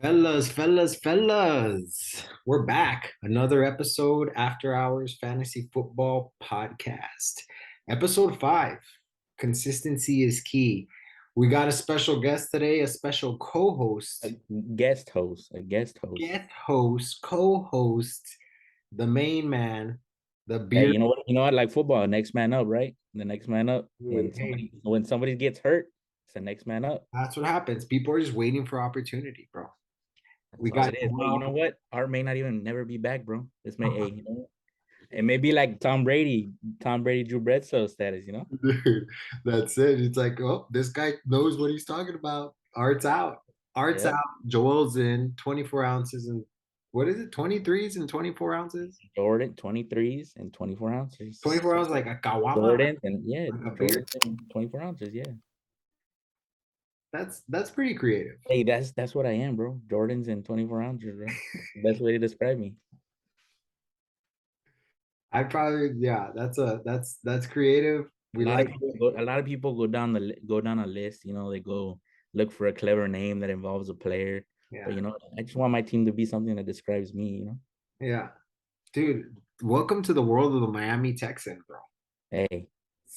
Fellas, we're back. Another episode, After Hours Fantasy Football Podcast. Episode 5, Consistency is Key. We got a special guest today, a special A co-host, guest host, a guest host. co-host, the main man, the Hey, beard. you know what? Like football, next man up, right? The next man up. When Hey, somebody gets hurt, it's the next man up. that's what happens. People are just waiting for opportunity, bro. We That's all got it is. Hey, you know Joel. what? Art may not even never be back, bro. This may, hey, you know what? It may be like Tom Brady, Drew Bledsoe status, you know? Dude, that's it. It's like, oh, this guy knows what he's talking about. Art's out. Art's Yeah. out. Joel's in 24 ounces and what is it? 23s and 24 ounces? Jordan, 23s and 24 ounces. 24 ounces like a kawama, Jordan and yeah, like a beer. Jordan and 24 ounces, yeah. That's pretty creative. Hey, that's what I am, bro. Jordans and 24 ounces, bro. Best way to describe me. I probably yeah, that's creative. We like it. A lot of people go down a list. You know, they go look for a clever name that involves a player. But Yeah. you know, I just want my team to be something that describes me. You know, Yeah. Dude, welcome to the world of the Miami Texans, bro. hey,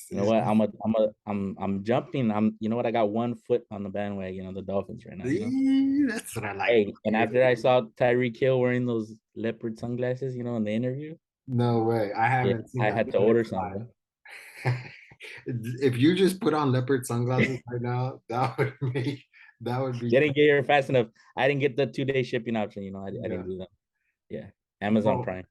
you know It's- what? I'm jumping. You know what? I got one foot on the bandwagon on the Dolphins right now. You know, that's what I like. hey, and after I saw Tyreek Hill wearing those leopard sunglasses, you know, in the interview, No way. I yeah, haven't seen I that. had to order some, bro. If you just put on leopard sunglasses right now, that would be Didn't get here fast enough. I didn't get the 2 day shipping option. You know, I yeah. didn't do that. Yeah, Amazon Well, Prime.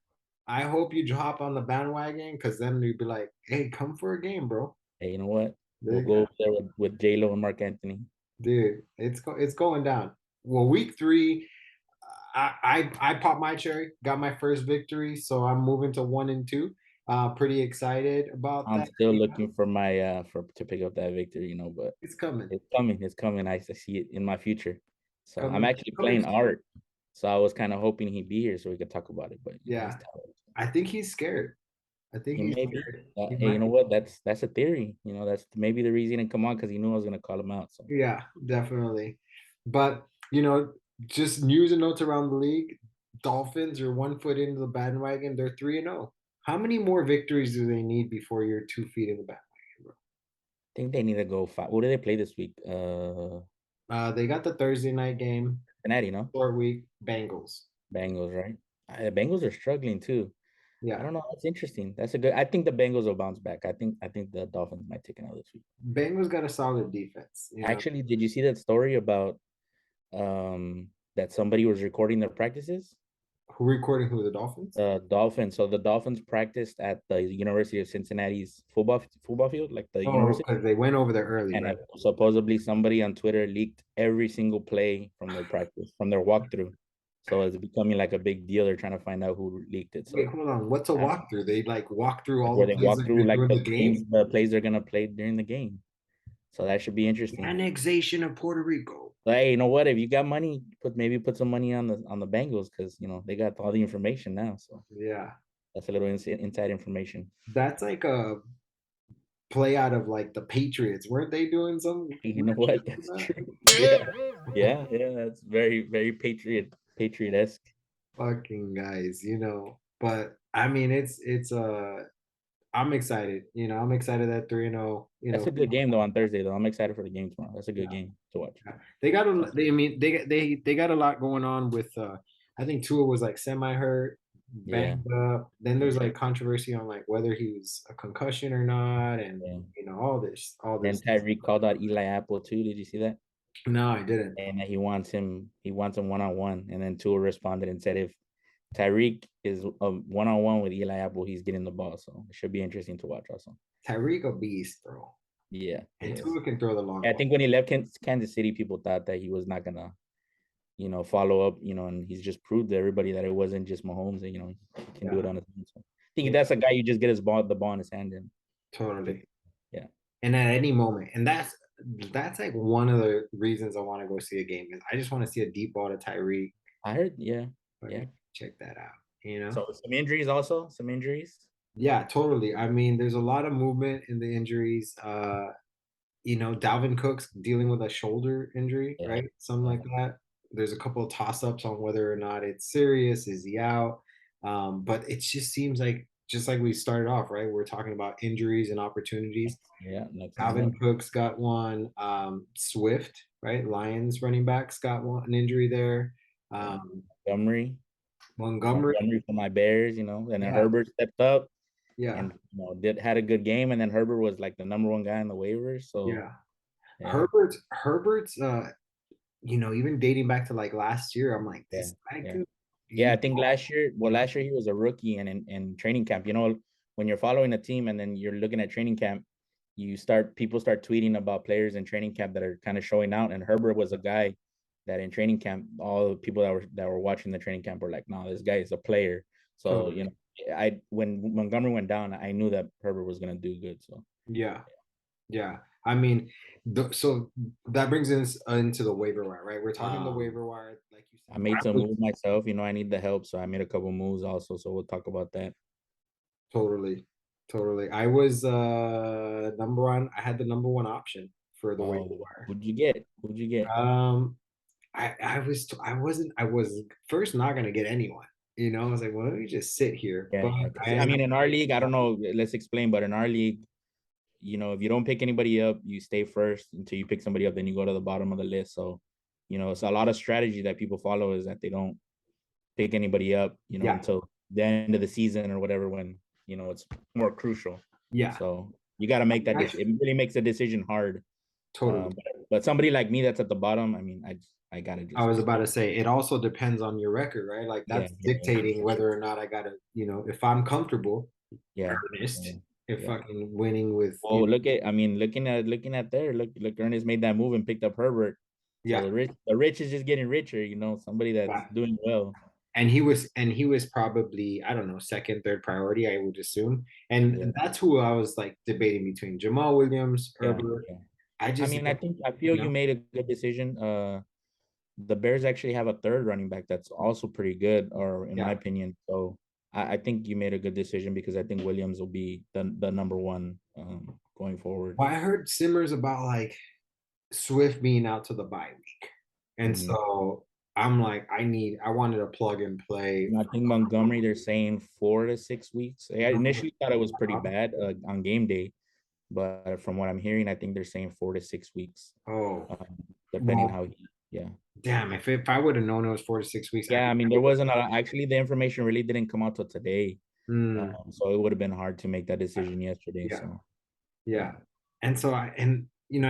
I hope you hop on the bandwagon because then you'd be like, hey, come for a game, bro. Hey, you know what? There We'll you go go. over there with J Lo and Mark Anthony. Dude, it's going down. Well, week 3, I popped my cherry, got my first victory, so I'm moving to 1-2. Pretty excited about I'm that. still looking for my for to pick up that victory, you know, but It's coming. it's coming. It's coming. I see it in my future. So I'm Coming, actually coming. playing Art. So I was kind of hoping he'd be here so we could talk about it, but you know, he's Yeah. tired. I think he's scared. I think He he's may be. scared. He Hey, you might. know what? That's a theory. You know, that's maybe the reason he didn't come on because he knew I was gonna call him out. So Yeah, definitely. But, just news and notes around the league. Dolphins are 1 foot into the bandwagon. They're 3-0. How many more victories do they need before you're 2 feet in the bandwagon, bro? I think they need to go five. What do they play this week? They got the Thursday night game, Cincinnati, no? short week, Bengals. Bengals, right? The Bengals are struggling too. I Yeah. don't know. That's interesting. That's a good. I think the Bengals will bounce back. I think the Dolphins might take another week. Bengals got a solid defense. Actually, did you see that story about that somebody was recording their practices? Who recording who? The Dolphins? Dolphins. So the Dolphins practiced at the University of Cincinnati's football field, like the Oh, university. because they went over there early, And right? supposedly somebody on Twitter leaked every single play from their practice, from their walkthrough. So it's becoming like a big deal. They're trying to find out who leaked it. Wait, So hold on. What's a uh, walkthrough? They like walk through like all where the they plays walk that through they're like doing the game? the plays they're gonna play during the game. So that should be interesting. Annexation of Puerto Rico. But hey, you know what? If you got money, put some money on the Bengals because you know they got all the information now. So Yeah. that's a little inside information. That's like a play out of like the Patriots. Weren't they doing some You know weird what? shit like That's that? true. Yeah, yeah. That's very patriot esque. Fucking guys. But I mean it's I'm excited. I'm excited at 3-0. That's a good game though on Thursday though. I'm excited for the game tomorrow. That's a good game to watch. They got a they I mean they got a lot going on with I think Tua was like semi hurt, Yeah, banged up. Then yeah, there's like controversy on like whether he was a concussion or not, and yeah. all this. Then Tyreek called out Eli Apple too. Did you see that? No, I didn't. And that he wants him one on one. And then Tua responded and said if Tyreek is a one on one with Eli Apple, he's getting the ball. So it should be interesting to watch also. Tyreek a beast, bro. Yeah, And yes. Tua can throw the long I ball. think when he left Kansas City, people thought that he was not gonna, you know, follow up, you know, and he's just proved to everybody that it wasn't just Mahomes, and you know, he can do Yeah, it on his own. So I think yeah, that's a guy you just get the ball in his hand and totally. yeah. And at any moment, and that's like one of the reasons I want to go see a game is I just want to see a deep ball to Tyreek. I heard, yeah, Like, yeah. check that out. You know? So some injuries also, some injuries. Yeah, totally. I mean, there's a lot of movement in the injuries. Dalvin Cook's dealing with a shoulder injury, Yeah, right? Something yeah. like that. there's a couple of toss-ups on whether or not it's serious. Is he out? But it just seems like just like we started off, right? We're talking about injuries and opportunities. Yeah, next man Alvin up. Cook's got one. Swift, right? Lions running backs got one an injury there. Yeah. Um, Montgomery, Montgomery, Montgomery for my Bears, you know, and then yeah, Herbert stepped up yeah, and did had a good game, and then Herbert was like the number one guy in the waivers. So yeah. yeah, Herbert's even dating back to like last year, I'm like, yeah, this guy yeah. could Yeah, I he, think last year, you know, last year he was a rookie and in training camp. When you're following a team and then you're looking at training camp, people start tweeting about players in training camp that are kind of showing out. And Herbert was a guy that in training camp, all the people that were watching the training camp were like, no, this guy is a player. So, totally. I when Montgomery went down, I knew that Herbert was gonna do good. So Yeah, yeah. I mean, so that brings us into the waiver wire, right? We're talking the waiver wire, like you I said. made some moves myself. I need the help. So I made a couple moves also. So we'll talk about that. Totally, totally. I was number one. I had the number one option for the waiver wire. What'd you get? What'd you get? Um, I was first not gonna get anyone. I was like, well, let me just sit here. Yeah, But yeah. Because I I ended mean, in our league, I up, don't know. Let's explain. But in our league, if you don't pick anybody up, you stay first until you pick somebody up. Then you go to the bottom of the list. So, it's a lot of strategy that people follow is that they don't pick anybody up, yeah, until the end of the season or whatever when it's more crucial. yeah. So you got to make that. I It really makes the decision hard. totally. But somebody like me that's at the bottom, I mean, I gotta I just was about to say it also depends on your record, right? Like yeah, that's yeah, for dictating sure. whether or not I gotta, if I'm comfortable, Yeah, earnest, yeah, if yeah. fucking winning with, Oh, looking at there, look, Ernest made that move and picked up Herbert. So yeah, the rich is just getting richer. Somebody that's yeah. doing well. And he was probably, I don't know, second, third priority, I would assume. Yeah, And that's who I was like debating between Jamal Williams, yeah, Herbert. yeah. I I just, mean, I feel you you know, made a good decision. The Bears actually have a third running back that's also pretty good, or in my yeah. opinion. So I think you made a good decision because I think Williams will be the number one going forward. Well, I heard Simmers about like Swift being out to the bye week. And Mhm. so I'm like, I wanted a plug and play. And I think Montgomery, they're saying 4 to 6 weeks. I initially thought it was pretty bad on game day, but from what I'm hearing, I think they're saying 4 to 6 weeks, Oh, depending well, how he, yeah. damn. If I would have known it was 4 to 6 weeks, Yeah, I mean, there wasn't actually the information really didn't come out till today. mm, So it would have been hard to make that decision yesterday. yeah, So yeah, yeah. And so I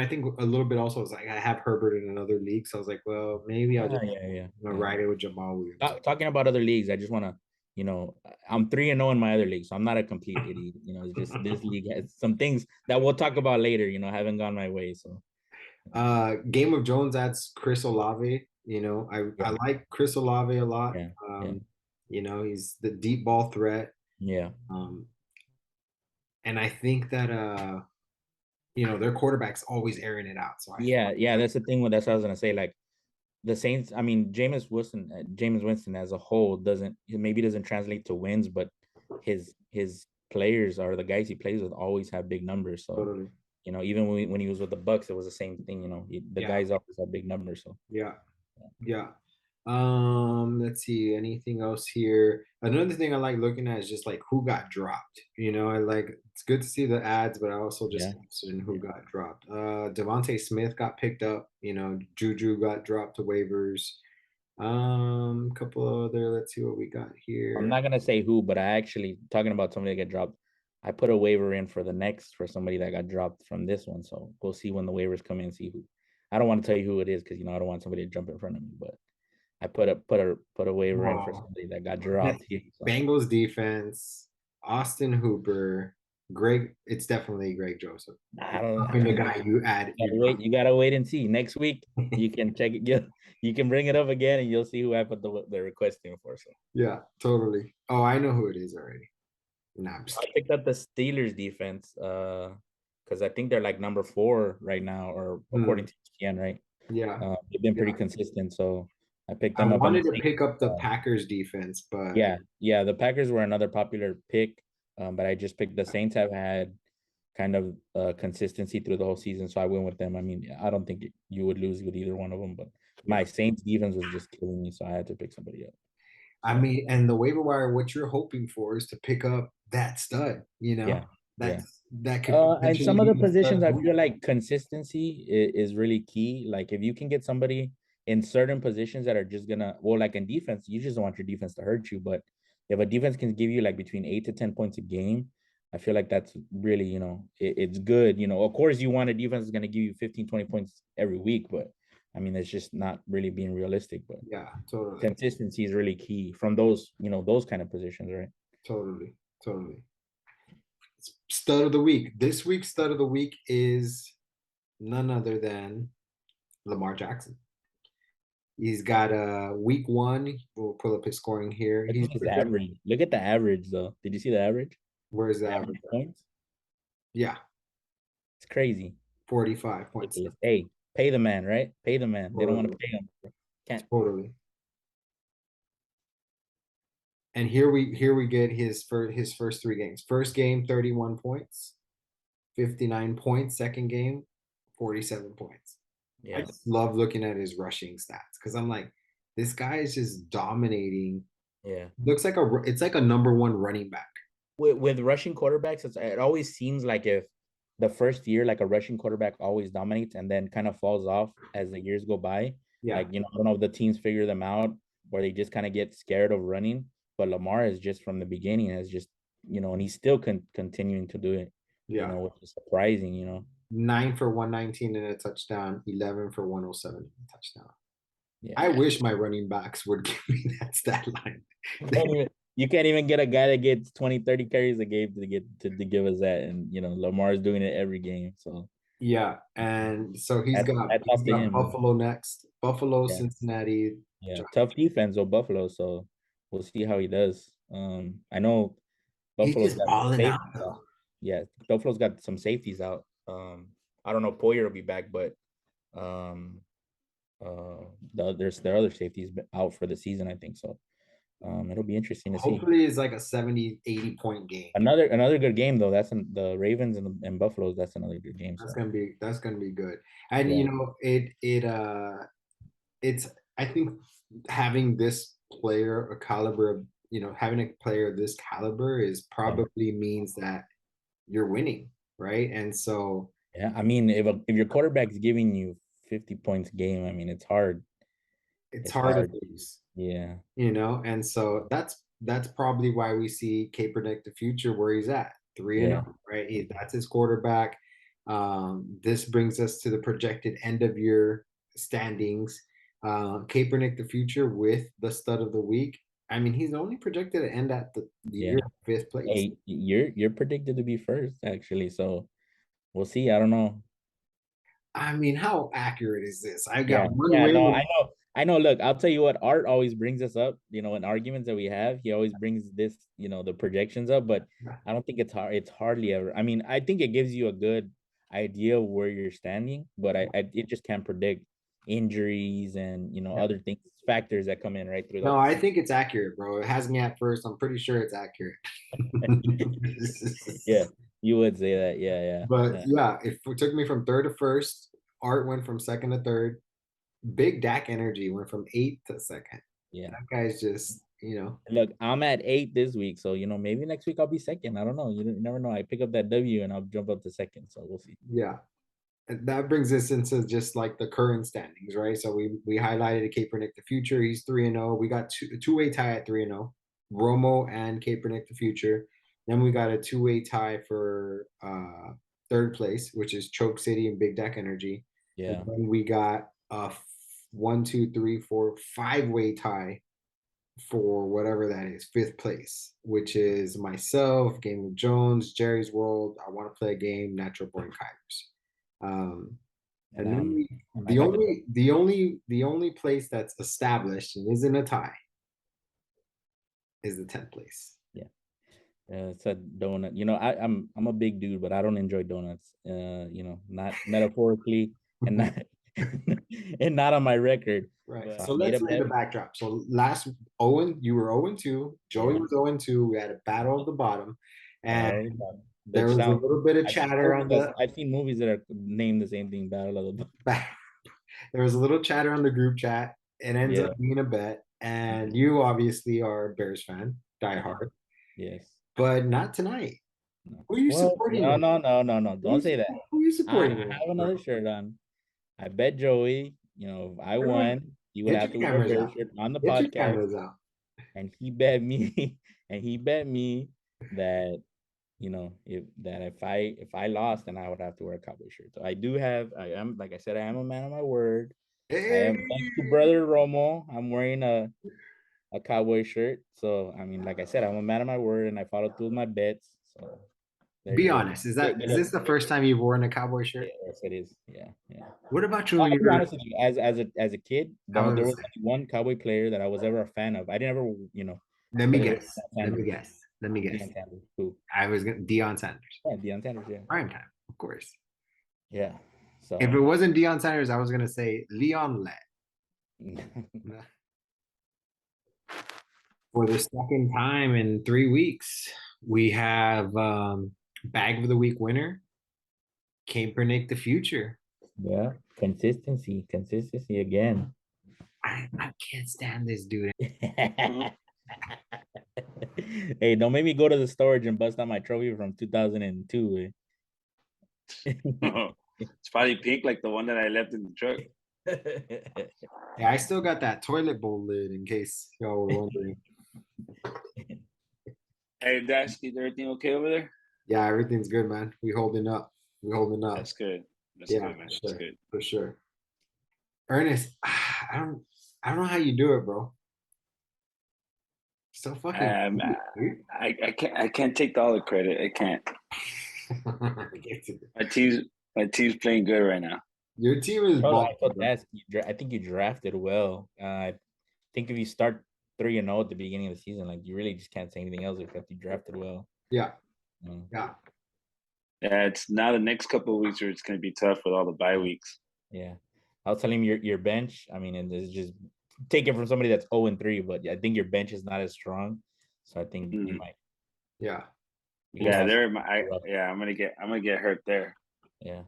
think a little bit also was like I have Herbert in another league, so I was like, well, maybe I'll yeah, just yeah, yeah, yeah. ride it with Jamal Williams. Talking about other leagues, I just want to, I'm 3-0 in my other league, so I'm not a complete idiot. It's just this league has some things that we'll talk about later. Haven't gone my way. So Game of Jones adds Chris Olave. I yeah, like Chris Olave a lot. yeah, yeah, He's the deep ball threat. yeah, Um, and I think that their quarterback's always airing it out. So I feel yeah, yeah. That's the thing. That's what I was gonna say. Like the Saints, I mean, James Winston as a whole doesn't translate to wins, but his players or the guys he plays with always have big numbers. So totally. even when he was with the Bucks, it was the same thing. The Yeah, guys always have big numbers. So yeah, yeah. Let's see, anything else here? Another thing I like looking at is just like who got dropped. I like it's good to see the ads, but I also just yeah, interested in who yeah. got dropped. Devontae Smith got picked up, Juju got dropped to waivers. Couple of other, let's see what we got I'm here. not gonna say who, but I actually talking about somebody that got dropped. I put a waiver in for somebody that got dropped from this one. So we'll see when the waivers come in. See who. I don't want to tell you who it is because I don't want somebody to jump in front of me. But I put a waiver in for Oh, somebody that got let's dropped. see. So Bengals defense, Austin Hooper, Greg. It's definitely Greg Joseph. I don't. I mean, the You guy you add, gotta wait. You gotta wait and see. Next week you can check it. You can bring it up again and you'll see who I put the request in for. So yeah, totally. Oh, I know who it is already. Nah, I'm just I kidding. picked up the Steelers defense because I think they're like number 4 right now, or according Hmm, to ESPN, right? yeah, They've been pretty yeah. consistent, so I picked I them up. And wanted the to Saints, pick up the Packers defense, but yeah, yeah, the Packers were another popular pick, but I just picked the Saints. Have had kind of consistency through the whole season, so I went with them. I mean, I don't think you would lose with either one of them, but My Saints defense was just killing me, so I had to pick somebody up. I So mean, and the waiver wire, what you're hoping for is to pick up that stud, yeah, yeah. that could And potentially some of be the the stud positions, of the I week. feel like consistency is really key. Like if you can get somebody in certain positions that are just gonna, well, like in defense, you just don't want your defense to hurt you. But if a defense can give you like between 8 to 10 points a game, I feel like that's really, it's good. Of course, you want a defense that's gonna give you 15, 20 points every week, but I mean, it's just not really being realistic. But Yeah, totally, consistency is really key from those kind of positions, right? totally, totally. Stud of the week. This week's stud of the week is none other than Lamar Jackson. He's got a week one. We'll pull up his scoring here. Look He's at his average. Look at the average, though. Did you see the average? where's the The average? average points. Yeah, It's crazy. 45.7. Ridiculous. Hey, pay the man, right? Pay the man. They don't want to Totally, pay him. Can't. totally. And here we get his first three games. First game, 31 points, 59 points. Second game, 47 points. I Yeah. just love looking at his rushing stats because I'm like, this guy is just dominating. Yeah. Looks like it's like a number one running back. With rushing quarterbacks, it always seems like if the first year, like a rushing quarterback always dominates and then kind of falls off as the years go by. Yeah, Like, I don't know if the teams figure them out or they just kind of get scared of running. But Lamar is just from the beginning has just, and he's still continuing to do it, yeah. which is surprising. 9 for 119 in a touchdown, 11 for 107 in a touchdown. I Yeah. wish my running backs would give me that stat line. You can't even get a guy that gets 20, 30 carries a game to give us that. And Lamar's doing it every game. So Yeah, and so he's that's got that's he's off to got him, man. Buffalo next. Buffalo, Yeah. Cincinnati. Yeah. Tough defense of Buffalo. So we'll see how he does. I know He's Buffalo's just got some balling out safeties out. though. Yeah, Buffalo's got some safeties out. I don't know if Poyer will be back, but um there's their other safeties out for the season, I think so. It'll be interesting to see. Hopefully it's like a 70, 80 point game. Another good game though. That's the Ravens and Buffaloes. That's another good game. That's So gonna be that's gonna be good. And yeah, it's I think having this player a caliber of having a player of this caliber is yeah, probably means that you're winning, right? And so yeah. I mean, if your quarterback's giving you 50 points a game, I mean, it's hard. it's It's hard to hard. lose, Yeah, and so that's probably why we see Kaepernick the future where he's at 3-0, yeah, right? That's his quarterback. This brings us to the projected end of year standings. Kaepernick the future with the stud of the week. I mean, he's only projected to end at the yeah. year fifth place. Hey, you're predicted to be first actually. So we'll see. I don't know. I mean, how accurate is this? I got Yeah, one yeah, no, win. I know. Look, I'll tell you what, Art always brings us up, in arguments that we have, he always brings this, the projections up, but I don't think it's hardly ever. I mean, I think it gives you a good idea of where you're standing, but I it just can't predict injuries and other things, factors that come in right No, throughout the I season. think it's accurate, bro. It has me at first. I'm pretty sure it's accurate. Yeah, you would say that. Yeah, But yeah, yeah, if it took me from third to first, Art went from second to third. Big Dak Energy went from eighth to second. yeah. That guy's just, Look, I'm at 8 this week, so maybe next week I'll be second. I don't know. You never know. I pick up that W and I'll jump up to second, so we'll see. yeah. And that brings us into just like the current standings, right? So we highlighted Kaepernick the future. He's 3-0. We got two-way tie at 3-0. Romo and Kaepernick the future. Then we got a two-way tie for third place, which is Choke City and Big Dak Energy. And Yeah. then we got a 1, 2, 3, 4, 5-way tie for whatever that is, fifth place, which is myself, Game of Jones, Jerry's World, I Want to Play a Game, Natural Born Kybers. And And then I might have it. the only place that's established and isn't a tie is the 10th place. Yeah. It's a donut. I'm a big dude, but I don't enjoy donuts. Not metaphorically and not and not on my record. Right. But So I made let's a lay the bet. backdrop. So last Owen, you were 0-2. Joey Yeah. was 0-2. We had a battle of the bottom. And Battle of the Bottom. there Which was a sounds little bit of I've seen chatter movies on that the I've seen movies that are named the same thing, Battle of the Bottom. back. There was a little chatter on the group chat. It ends Yeah. up being a bet, and you obviously are a Bears fan, diehard, Yes. but not tonight. No. Who are you Well, supporting no, right no, no, no, no. Who are you, Don't say that. who are you I supporting have right another shirt on. I bet Joey, if I now? won, he would Get have your to wear a cameras bear out. shirt on the Get your podcast. cameras out. And he bet me, that if I lost, then I would have to wear a cowboy shirt. So I am, like I said, I am a man of my word. I Hey, am, thanks to brother Romo, I'm wearing a cowboy shirt. So I mean, like I said, I'm a man of my word, and I follow through with my bets. So there be you go. honest. Get Is a, this the first time you've worn a cowboy shirt? yes, it is. Yeah, yeah. What about you I'll when be you're? honest with you. As a kid, I there was was gonna say, only one cowboy player that I was ever a fan of. I didn't ever, let me but it was guess. Deion Let me Sanders. guess. Let me guess. Deion Sanders. Who? I was gonna Deion Sanders. Yeah, Deion Sanders. Yeah. Prime time, of course. Yeah. If it So wasn't Deion Sanders, I was gonna say Leon Lett. For the second time in 3 weeks, we have bag of the week winner, Kaepernick the future. yeah, consistency again. I can't stand this dude. Hey, don't make me go to the storage and bust out my trophy from 2002. It's probably pink, like the one that I left in the truck. Yeah, I still got that toilet bowl lid in case y'all were wondering. Hey, Dasky, is everything okay over there? Yeah, everything's good, man. We holding up. We holding up. That's good. That's Yeah, good, man. for That's sure. good. For sure. Ernest, I don't know how you do it, bro. So fucking Um, dude. I can't take all the credit. I can't. My team's playing good right now. Your team is Oh, balling, I thought bro. I think you drafted well. I think if you start 3-0 at the beginning of the season, like you really just can't say anything else except you drafted well. Yeah. Mm. Yeah. Yeah, it's now the next couple of weeks where it's going to be tough with all the bye weeks. Yeah, I was telling him your bench. I mean, and it's just take it from somebody that's 0-3, but I think your bench is not as strong. So I think you might. Yeah. Yeah, lost. I'm gonna get hurt there. Yeah.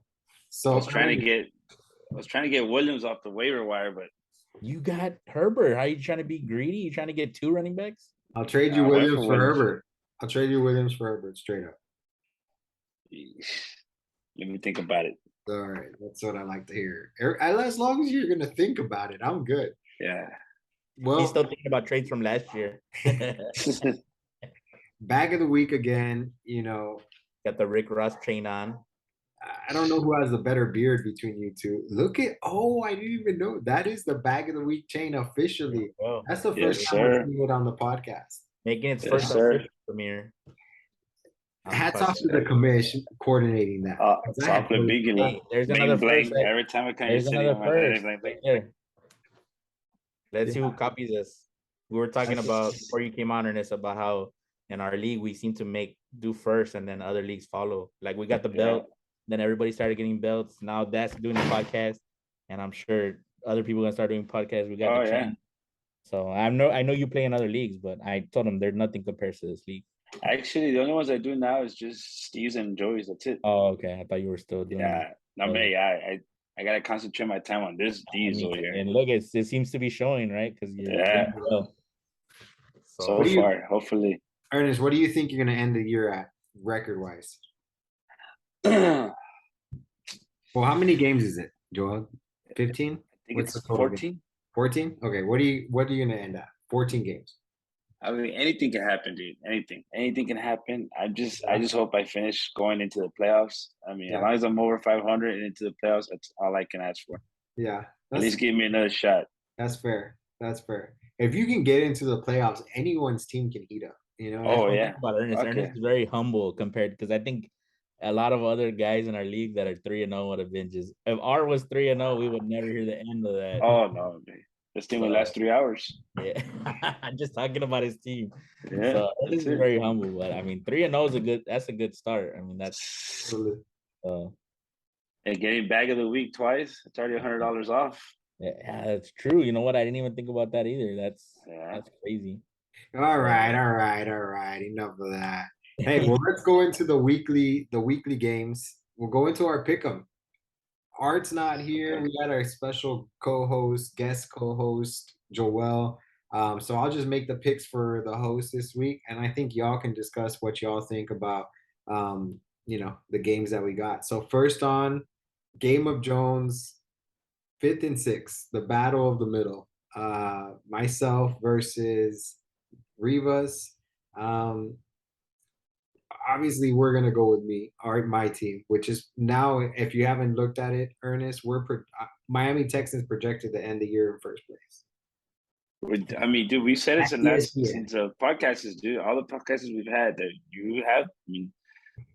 So I was trying to get Williams off the waiver wire, but You got Herbert. How are you trying to be greedy? You trying to get 2 running backs? I'll trade you I went Williams for for Williams. Herbert. I'll trade you Williams for Herbert straight up. Let me think about it. All right. That's what I like to hear. As long as you're gonna think about it, I'm good. Yeah. He's Well, still thinking about trades from last year. bag of the week again, Got the Rick Ross chain on. I don't know who has the better beard between you two. I didn't even know. That is the bag of the week chain officially. Oh, That's the Yes, first time we're sir. seeing it on the podcast. making its Yes, first sir. official premiere. Hats off to the commission coordinating that. Chocolate beacon. Hey, there's Bling, another bling. first. Right? Every time I come, you're There's sitting another on my head. first. Bling, bling. Right there. Let's see who Yeah. copies us. We were talking about before you came on, Ernest, about how in our league we seem to do first and then other leagues follow. Like we got the belt, then everybody started getting belts. Now that's doing the podcast, and I'm sure other people are gonna start doing podcasts. We got Oh the yeah. chain. So I know you play in other leagues, but I told them there's nothing compares to this league. Actually, the only ones I do now is just Steve's and Joey's. That's it. Oh, okay. I thought you were still doing. Yeah. No, man. Yeah. I gotta concentrate my time on these over here. And look, it seems to be showing, right? Because you're doing well. So far, hopefully. Ernest, what do you think you're going to end the year at record wise? I Well, how many games is it, Joel? 15? think What's it's the total 14. 14? Okay, what are you going to end at? 14 games. I mean, anything can happen, dude. Anything can happen. I just hope I finish going into the playoffs. I mean, as long as I'm over 500 and into the playoffs, that's all I can ask for. Yeah. At least give me another shot. That's fair. That's fair. If you can get into the playoffs, anyone's team can heat up. Oh yeah. About Ernest. Okay. Ernest is very humble compared, because I think a lot of other guys in our league that are 3-0 would have been just, if R was 3-0, we would never hear the end of that. Oh no, man. This thing will last 3 hours. Yeah. I'm just talking about his team. Yeah. So this is very humble, but I mean 3-0 is that's a good start. I mean that's and getting bag of the week twice, it's already $100 off. Yeah, that's true. You know what? I didn't even think about that either. That's crazy. All right. Enough of that. Hey, well, let's go into the weekly games. We'll go into our pick'em. Art's not here. Okay. We got our special co-host, guest co-host, Joel. So I'll just make the picks for the host this week, and I think y'all can discuss what y'all think about the games that we got. So first on Game of Jones, fifth and sixth, the battle of the middle. Myself versus Rivas. Um, Obviously we're gonna go with me, or my team, which is now, if you haven't looked at it, Ernest, Miami Texans projected to end the year in first place. I mean, dude, we said it At ESPN. since the podcasts, dude. All the podcasts we've had that you have. I mean,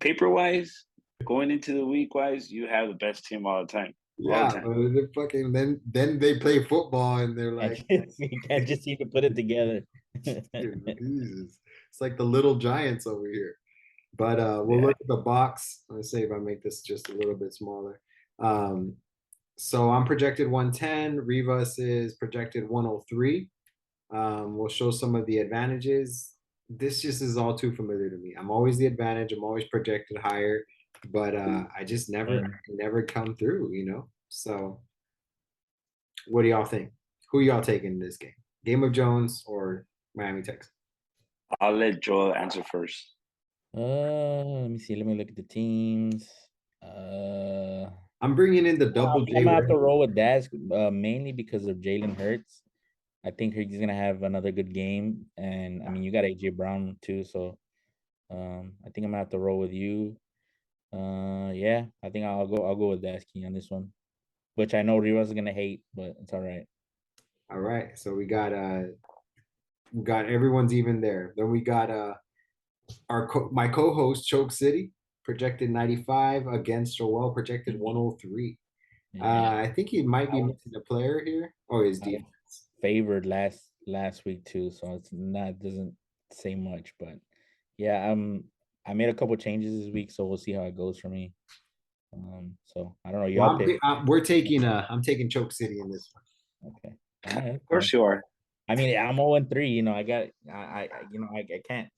paper wise, going into the week wise, you have the best team all the time. All the Yeah, time. but they're fucking then they play football and they're I like, you can't just seem to put it together. Jesus. It's like the little giants over here. But we'll Yeah. look at the box. Let's see if I make this just a little bit smaller. Um, so I'm projected 110. Rivas is projected 103. We'll show some of the advantages. This just is all too familiar to me. I'm always the advantage. I'm always projected higher, but I just never come through. So what do y'all think? Who y'all taking in this game? Game of Jones or Miami Texans? I'll let Joel answer first. Let me see. Let me look at the teams. I'm bringing in the double I'm J. gonna have to roll with Dask, mainly because of Jalen Hurts. I think he's gonna have another good game, and I mean you got AJ Brown too, so I think I'm gonna have to roll with you. Yeah, I think I'll go with Dasky on this one, which I know Rivas is gonna hate, but it's all right. All right, so we got everyone's even there. Then we got my co-host Choke City projected 95 against Joel projected 103. Yeah, I think he might I be was, missing a player here. Oh, his I was defense. favored last week too, so it's not doesn't say much, but yeah, I made a couple changes this week, so we'll see how it goes for me. So I don't know. Well, Y'all pick. I'm taking Choke City in this one. Okay. All right. Of course you are. I mean, I'm 0-3. I can't.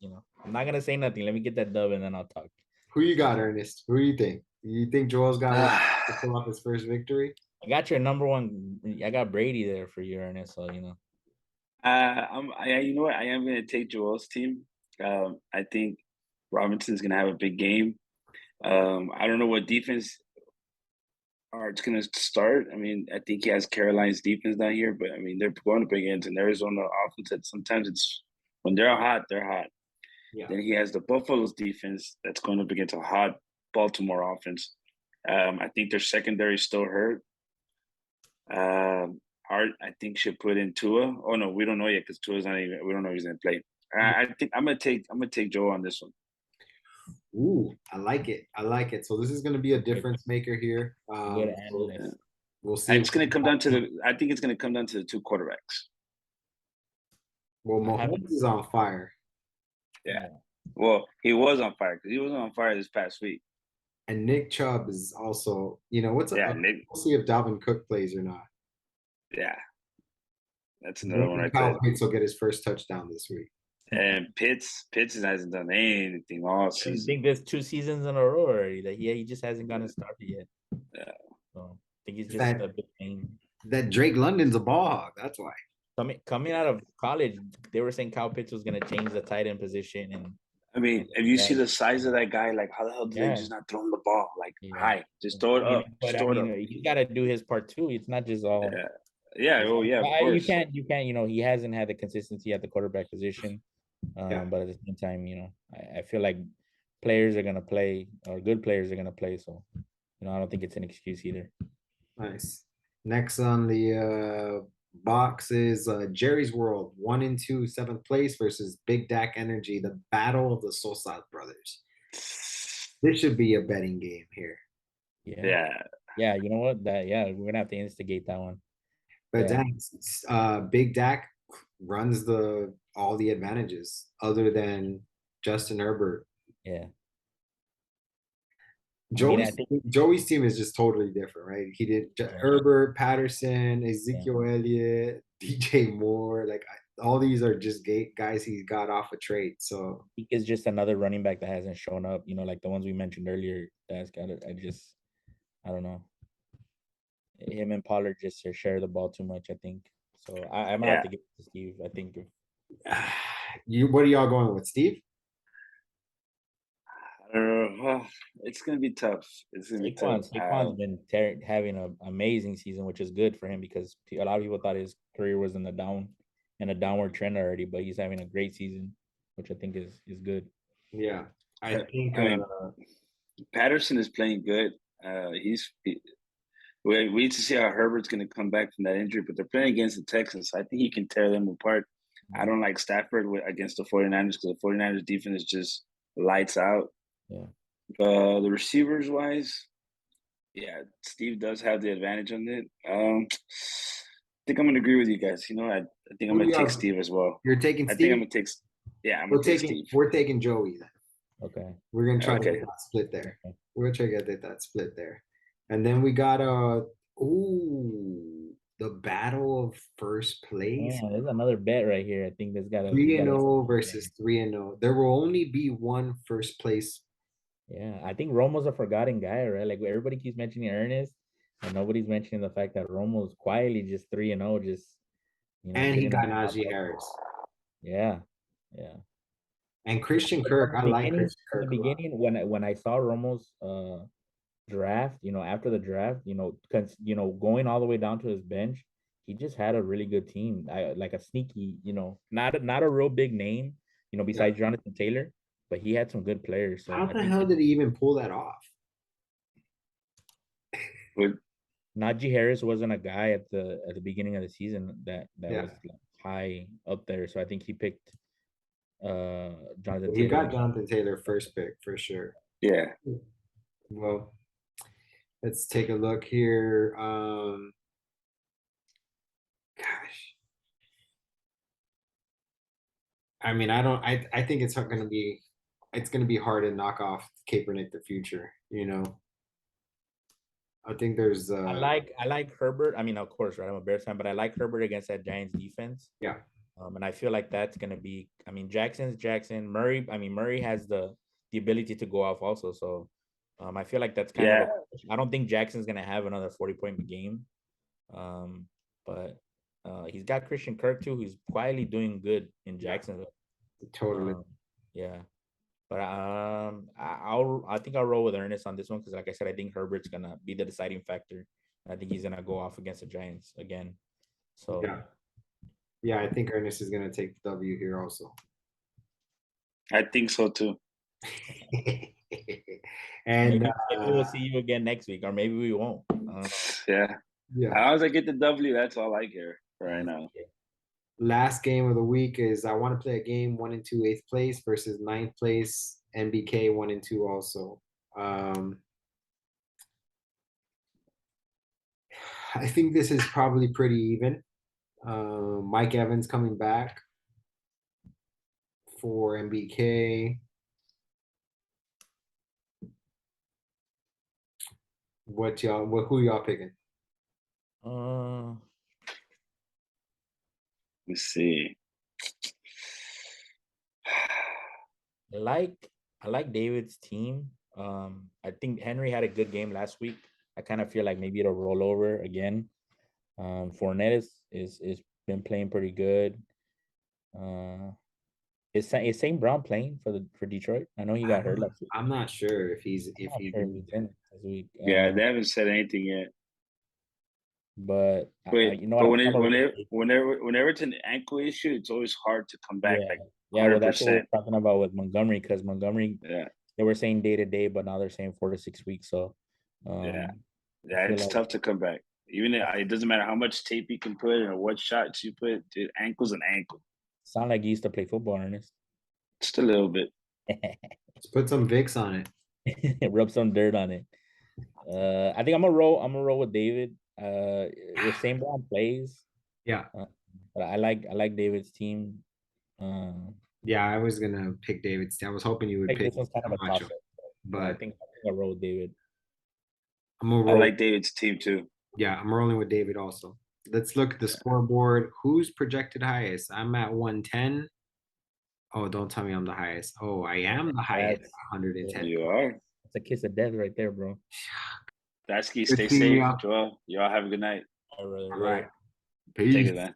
I'm not gonna say nothing. Let me get that dub and then I'll talk. Who you got, Ernest? Who do you think? You think Joel's got what to pull off his first victory? I got your number one. I got Brady there for you, Ernest. So you know what? I am gonna take Joel's team. I think Robinson's gonna have a big game. I don't know what defense Art's gonna start. I mean, I think he has Caroline's defense down here, but I mean they're going up against an Arizona offense that sometimes it's when they're hot, they're hot. Yeah. Then he has the Buffalo's defense that's going up against a hot Baltimore offense. I think their secondary is still hurt. Art, I think, should put in Tua. Oh no, we don't know yet because Tua's not even. We don't know if he's gonna play. I think I'm gonna take Joe on this one. Ooh, I like it. I like it. So this is going to be a difference maker here. good So analyst. we'll see. It's gonna come down to the. I think it's gonna come down to the two quarterbacks. Well, Mahomes is on fire. Yeah. Well, he was on fire because he wasn't on fire this past week. And Nick Chubb is also, what's Yeah, up? Nick. We'll see if Dalvin Cook plays or not. Yeah, that's another one right Kyle there. Pitts will get his first touchdown this week. And Pitts hasn't done anything all I season. think there's 2 seasons in a row already that he just hasn't gotten started yet. Yeah. So I think he's just a big thing. That Drake London's a ball hog. That's why. Coming out of college, they were saying Kyle Pitts was gonna change the tight end position, and I mean, if you see the size of that guy, like how the hell do they just not throw him the ball like high? Just throw it up. But just throw it up. He's got to do his part too. It's not just all. Yeah. Yeah. Oh, yeah. Of course. You can't. He hasn't had the consistency at the quarterback position. But at the same time, I feel like players are gonna play, or good players are gonna play. So, I don't think it's an excuse either. Nice. Next on the box is Jerry's World 1 and 2, 7th place versus Big Dak Energy, the battle of the Sosa brothers. This should be a betting game here. Yeah. You know what? We're gonna have to instigate that one. But Big Dak runs all the advantages other than Justin Herbert. Yeah. Joey's team is just totally different, right? He did Herbert, Patterson, Ezekiel Elliott, DJ Moore. Like all these are just guys he got off a trade. So he is just another running back that hasn't shown up. Like the ones we mentioned earlier. I don't know. him and Pollard just share the ball too much, I think. So I might have to give it to Steve. I think What are y'all going with, Steve? I don't know. It's gonna be tough. It's gonna be tough. Saquon's been having an amazing season, which is good for him because a lot of people thought his career was in a downward trend already, but he's having a great season, which I think is good. Yeah, I think. I mean, Patterson is playing good. We need to see how Herbert's going to come back from that injury, but they're playing against the Texans, so I think he can tear them apart. I don't like Stafford against the 49ers because the 49ers defense is just lights out. Yeah. The receivers wise, yeah, Steve does have the advantage on it. I think I'm going to agree with you guys. You know, I think I'm going to take Steve as well. You're taking Steve? I think I'm going to take. Yeah, I'm going to take Steve. We're taking Joey then. Okay. We're going to try to get that split there. Okay. We're going to try to get that split there. And then we got the battle of first place. Yeah, there's another bet right here. I think there's got 3-0 versus 3-0. There will only be one first place. Yeah, I think Romo's a forgotten guy, right? Like everybody keeps mentioning Ernest, and nobody's mentioning the fact that Romo's quietly just 3-0, just and he got Najee Harris. Yeah. And Christian Kirk, I like Christian Kirk. In the beginning, when I saw Romo's draft, after the draft, going all the way down to his bench, he just had a really good team. Like a sneaky, not a real big name, besides Jonathan Taylor, but he had some good players. So how the hell did he even pull that off? Najee Harris wasn't a guy at the beginning of the season that was like high up there. So I think he picked Jonathan Taylor. He got Jonathan Taylor first pick for sure. Yeah. Well, let's take a look here. Gosh. I mean, I think it's gonna be hard to knock off Kaepernick the future, I think there's I like Herbert. I mean, of course, right? I'm a Bears fan, but I like Herbert against that Giants defense. Yeah. And I feel like that's gonna be. I mean, Jackson's Jackson. Murray. I mean, Murray has the ability to go off also. So, I feel like that's kind of. I don't think Jackson's gonna have another 40-point game. But he's got Christian Kirk too, who's quietly doing good in Jacksonville. Totally. Yeah. But I think I'll roll with Ernest on this one because, like I said, I think Herbert's gonna be the deciding factor. I think he's gonna go off against the Giants again. So yeah, I think Ernest is gonna take the W here also. I think so too. And maybe we'll see you again next week, or maybe we won't. Yeah. As long as I get the W, that's all I care right now. Last game of the week is I want to play a game 1 and 2 8th place versus 9th place NBK 1 and 2 also. I think this is probably pretty even. Mike Evans coming back for NBK. Who y'all picking? Let's see. I like David's team. I think Henry had a good game last week. I kind of feel like maybe it'll roll over again. Fournette is been playing pretty good. Is St. Brown playing for Detroit? I know he got hurt last week. I'm not sure if he's in this week. Yeah, they haven't said anything yet. But whenever it's an ankle issue, it's always hard to come back. Well, that's what we're talking about with Montgomery, because Montgomery, they were saying day to day, but now they're saying 4 to 6 weeks. So, it's tough to come back. Even it doesn't matter how much tape you can put or what shots you put. Dude, ankle's an ankle. Sound like you used to play football, Ernest. Just a little bit. Let's put some Vicks on it. Rub some dirt on it. I think I'm gonna roll with David. If St. Brown plays, but I like David's team. I was gonna pick David's team. I was hoping you would pick. This one's kind of a toss-up, but I think I'll roll with David. I like David's team too. Yeah, I'm rolling with David also. Let's look at the scoreboard. Who's projected highest? I'm at 110. Oh, don't tell me I'm the highest. Oh, I am the highest. 110. You are. It's a kiss of death right there, bro. Dasky, Good stay seeing safe. ya. Joel, y'all have a good night. All right, All right. Take Peace. it, man.